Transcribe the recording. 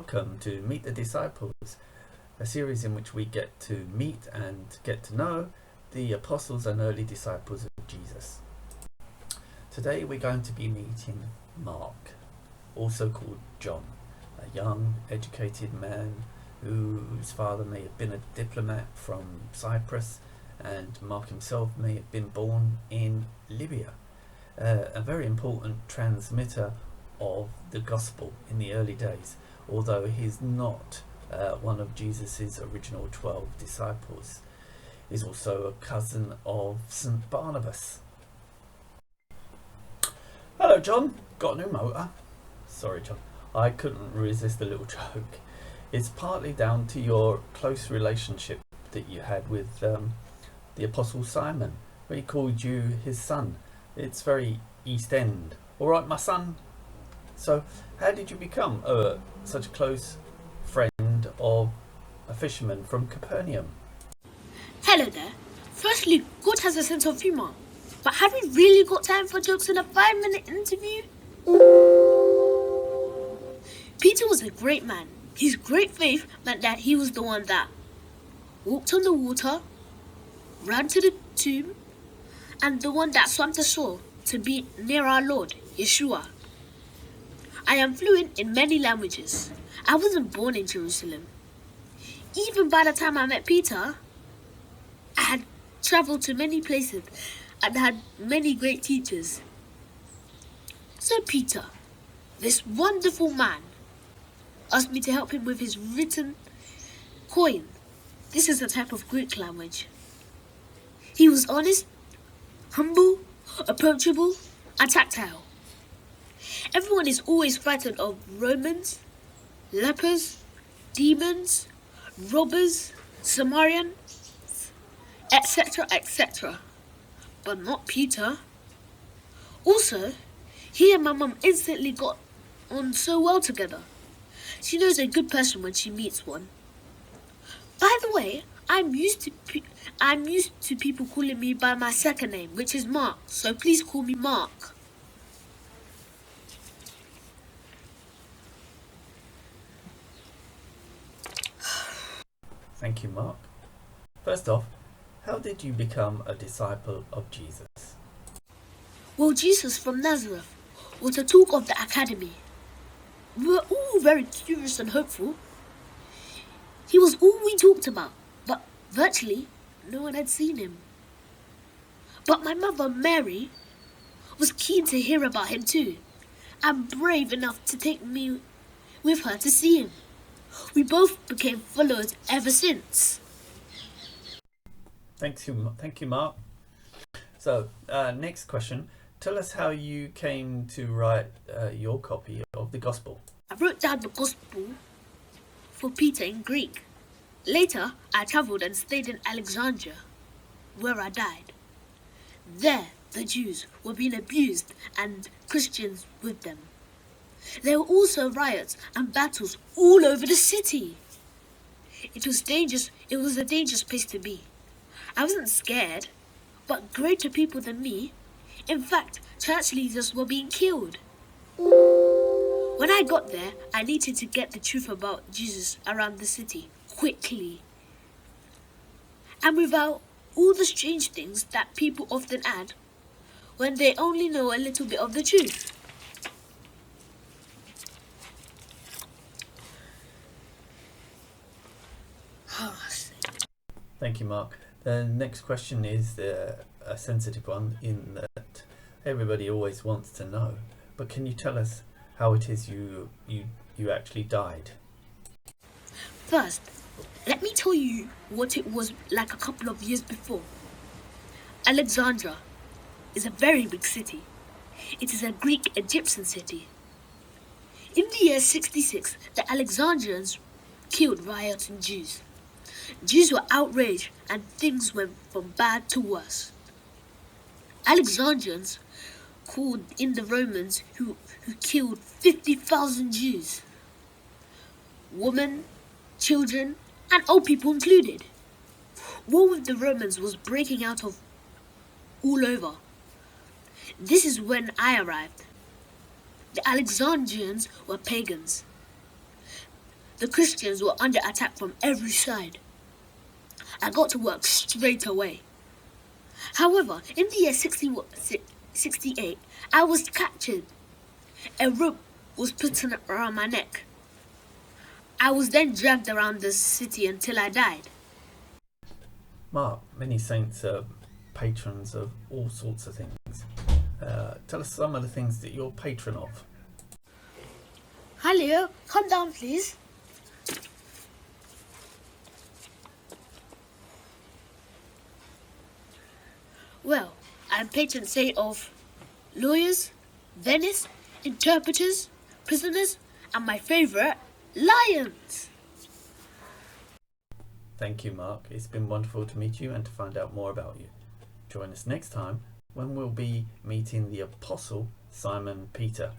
welcome to Meet the Disciples, a series in which we get to meet and get to know the apostles and early disciples of Jesus. Today we're going to be meeting Mark, also called John, a young, educated man whose father may have been a diplomat from Cyprus, and Mark himself may have been born in Libya, a very important transmitter of the gospel in the early days, although he's not one of Jesus's original 12 disciples. He's also a cousin of St. Barnabas. Hello, John. Got a new motor? Sorry, John. I couldn't resist a little joke. It's partly down to your close relationship that you had with the Apostle Simon, where he called you his son. It's very East End. All right, my son? So, how did you become such a close friend of a fisherman from Capernaum? Hello there. Firstly, God has a sense of humour. But have we really got time for jokes in a 5-minute interview? Peter was a great man. His great faith meant that he was the one that walked on the water, ran to the tomb, and the one that swam the shore to be near our Lord, Yeshua. I am fluent in many languages. I wasn't born in Jerusalem. Even by the time I met Peter, I had travelled to many places and had many great teachers. So Peter, this wonderful man, asked me to help him with his written coin. This is a type of Greek language. He was honest, humble, approachable, and tactile. Everyone is always frightened of Romans, lepers, demons, robbers, Samaritan, etc., etc. But not Peter. Also, he and my mum instantly got on so well together. She knows a good person when she meets one. By the way, I'm used to people calling me by my second name, which is Mark, so please call me Mark. Thank you, Mark. First off, how did you become a disciple of Jesus? Well, Jesus from Nazareth was the talk of the academy. We were all very curious and hopeful. He was all we talked about, but virtually no one had seen him. But my mother, Mary, was keen to hear about him too, and brave enough to take me with her to see him. We both became followers ever since. Thank you, Mark. So, next question. Tell us how you came to write your copy of the Gospel. I wrote down the Gospel for Peter in Greek. Later, I travelled and stayed in Alexandria, where I died. There, the Jews were being abused and Christians with them. There were also riots and battles all over the city. It was dangerous. It was a dangerous place to be. I wasn't scared, but greater people than me, in fact, church leaders were being killed. When I got there, I needed to get the truth about Jesus around the city quickly. And without all the strange things that people often add when they only know a little bit of the truth. Thank you, Mark. The next question is a sensitive one in that everybody always wants to know. But can you tell us how it is you actually died? First, let me tell you what it was like a couple of years before. Alexandria is a very big city. It is a Greek-Egyptian city. In the year 66, the Alexandrians killed rioting Jews. Jews were outraged and things went from bad to worse. Alexandrians called in the Romans who killed 50,000 Jews. Women, children, and old people included. War with the Romans was breaking out of all over. This is when I arrived. The Alexandrians were pagans. the Christians were under attack from every side. I got to work straight away. However, in the year 68, I was captured. A rope was put around my neck. I was then dragged around the city until I died. Mark, many saints are patrons of all sorts of things. Tell us some of the things that you're patron of. Hi Leo, come down please. Well, I'm patron saint of lawyers, Venice, interpreters, prisoners, and my favourite, lions. Thank you, Mark. It's been wonderful to meet you and to find out more about you. Join us next time when we'll be meeting the Apostle Simon Peter.